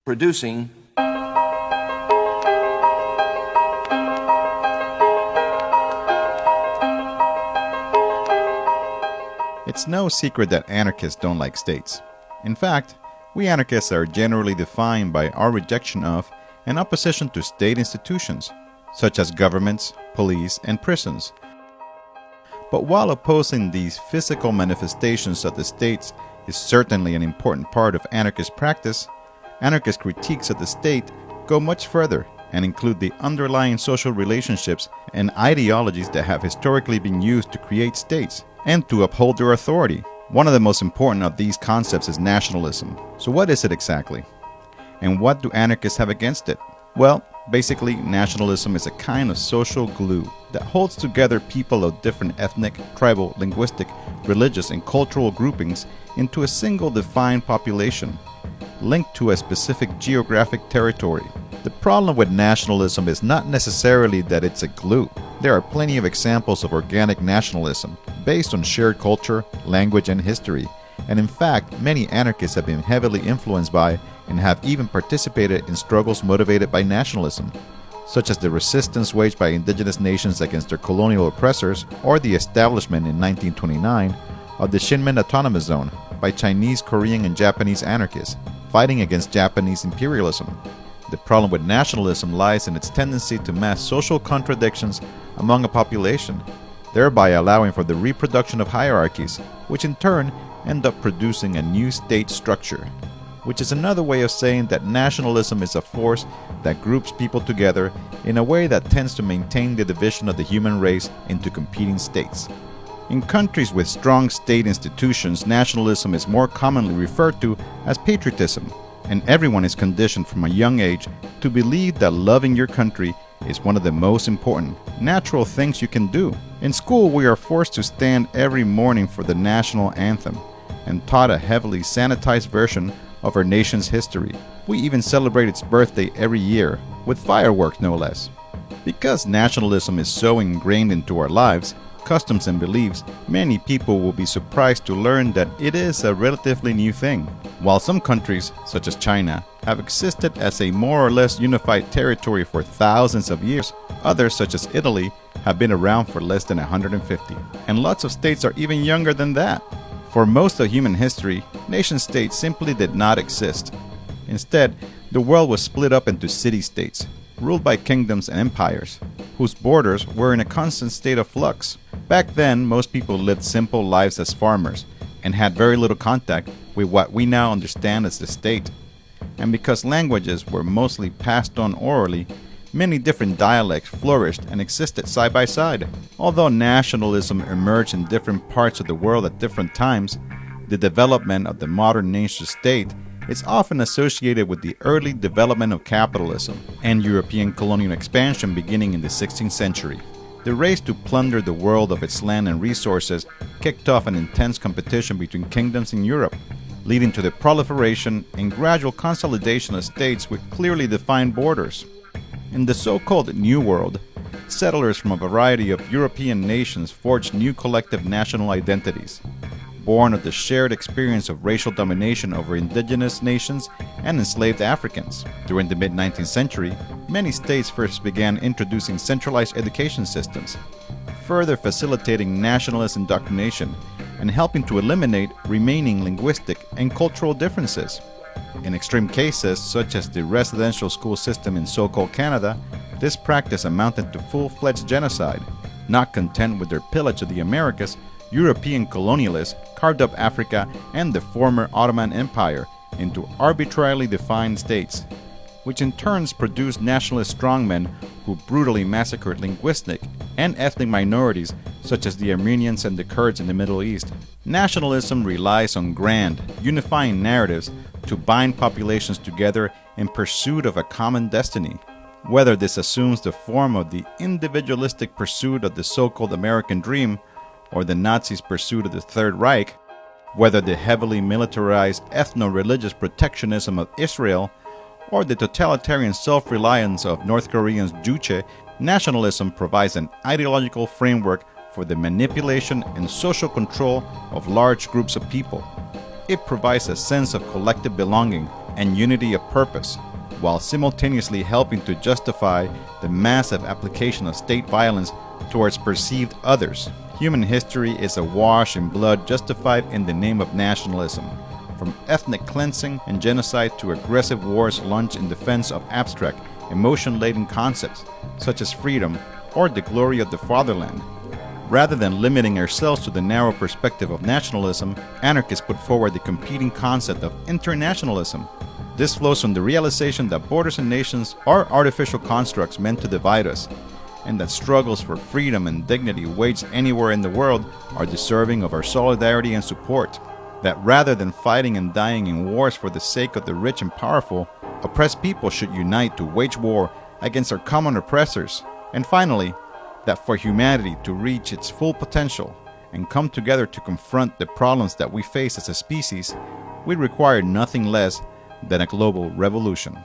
producing It's no secret that anarchists don't like states. In fact, we anarchists are generally defined by our rejection of and opposition to state institutions, such as governments, police, and prisons. But while opposing these physical manifestations of the states is certainly an important part of anarchist practice, anarchist critiques of the state go much further and include the underlying social relationships and ideologies that have historically been used to create states and to uphold their authority. One of the most important of these concepts is nationalism. So what is it exactly? And what do anarchists have against it? Well, basically, nationalism is a kind of social glue that holds together people of different ethnic, tribal, linguistic, religious, and cultural groupings into a single defined population, linked to a specific geographic territory. The problem with nationalism is not necessarily that it's a glue. There are plenty of examples of organic nationalism, based on shared culture, language, and history. And in fact, many anarchists have been heavily influenced by and have even participated in struggles motivated by nationalism, such as the resistance waged by indigenous nations against their colonial oppressors, or the establishment in 1929 of the Shinmen Autonomous Zone by Chinese, Korean, and Japanese anarchists, fighting against Japanese imperialism. The problem with nationalism lies in its tendency to mask social contradictions among a population, thereby allowing for the reproduction of hierarchies, which in turn end up producing a new state structure, which is another way of saying that nationalism is a force that groups people together in a way that tends to maintain the division of the human race into competing states. In countries with strong state institutions, nationalism is more commonly referred to as patriotism, and everyone is conditioned from a young age to believe that loving your country is one of the most important, natural things you can do. In school, we are forced to stand every morning for the national anthem and taught a heavily sanitized version of our nation's history. We even celebrate its birthday every year, with fireworks no less. Because nationalism is so ingrained into our lives, customs, and beliefs, many people will be surprised to learn that it is a relatively new thing. While some countries, such as China, have existed as a more or less unified territory for thousands of years, others, such as Italy, have been around for less than 150. And lots of states are even younger than that. For most of human history, nation-states simply did not exist. Instead, the world was split up into city-states, ruled by kingdoms and empires, whose borders were in a constant state of flux. Back then, most people lived simple lives as farmers and had very little contact with what we now understand as the state. And because languages were mostly passed on orally, many different dialects flourished and existed side by side. Although nationalism emerged in different parts of the world at different times, the development of the modern nation-state is often associated with the early development of capitalism and European colonial expansion beginning in the 16th century. The race to plunder the world of its land and resources kicked off an intense competition between kingdoms in Europe, leading to the proliferation and gradual consolidation of states with clearly defined borders. In the so-called New World, settlers from a variety of European nations forged new collective national identities, born of the shared experience of racial domination over indigenous nations and enslaved Africans. During the mid-19th century, many states first began introducing centralized education systems, further facilitating nationalist indoctrination and helping to eliminate remaining linguistic and cultural differences. In extreme cases, such as the residential school system in so-called Canada, this practice amounted to full-fledged genocide. Not content with their pillage of the Americas, European colonialists carved up Africa and the former Ottoman Empire into arbitrarily defined states, which in turn produced nationalist strongmen who brutally massacred linguistic and ethnic minorities such as the Armenians and the Kurds in the Middle East. Nationalism relies on grand, unifying narratives to bind populations together in pursuit of a common destiny. Whether this assumes the form of the individualistic pursuit of the so-called American dream or the Nazis' pursuit of the Third Reich, whether the heavily militarized ethno-religious protectionism of Israel or the totalitarian self-reliance of North Koreans' Juche, nationalism provides an ideological framework for the manipulation and social control of large groups of people. It provides a sense of collective belonging and unity of purpose, while simultaneously helping to justify the massive application of state violence towards perceived others. Human history is awash in blood justified in the name of nationalism, from ethnic cleansing and genocide to aggressive wars launched in defense of abstract, emotion-laden concepts such as freedom or the glory of the fatherland. Rather than limiting ourselves to the narrow perspective of nationalism, anarchists put forward the competing concept of internationalism. This flows from the realization that borders and nations are artificial constructs meant to divide us, and that struggles for freedom and dignity waged anywhere in the world are deserving of our solidarity and support. That rather than fighting and dying in wars for the sake of the rich and powerful, oppressed people should unite to wage war against our common oppressors. And finally, that for humanity to reach its full potential and come together to confront the problems that we face as a species, we require nothing less than a global revolution.